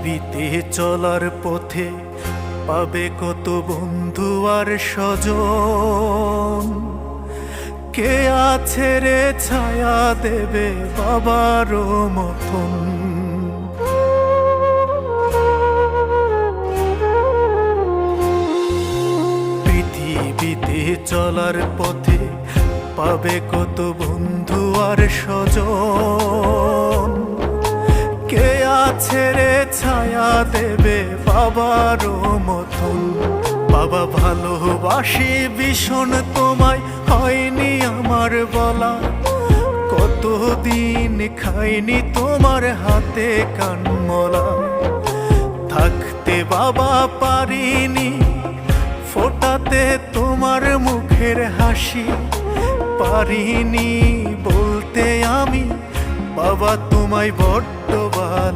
পৃথিবীতে চলার পথে পাবে কত বন্ধু আর স্বজন। কে আছে রে ছায়া দেবে বাবারও মতন। পৃথিবীতে চলার পথে পাবে কত বন্ধু আর স্বজন। কে আছে রে ছায়া দেবে বাবারও মতন। বাবা ভালোবাসি ভীষণ তোমায়, হয়নি আমার বলা। কতদিন খাইনি তোমার হাতে কানমলা। থাকতে বাবা পারিনি ফোটাতে তোমার মুখের হাসি। পারিনি বলতে আমি বাবা তোমায় বড্ড ভালো।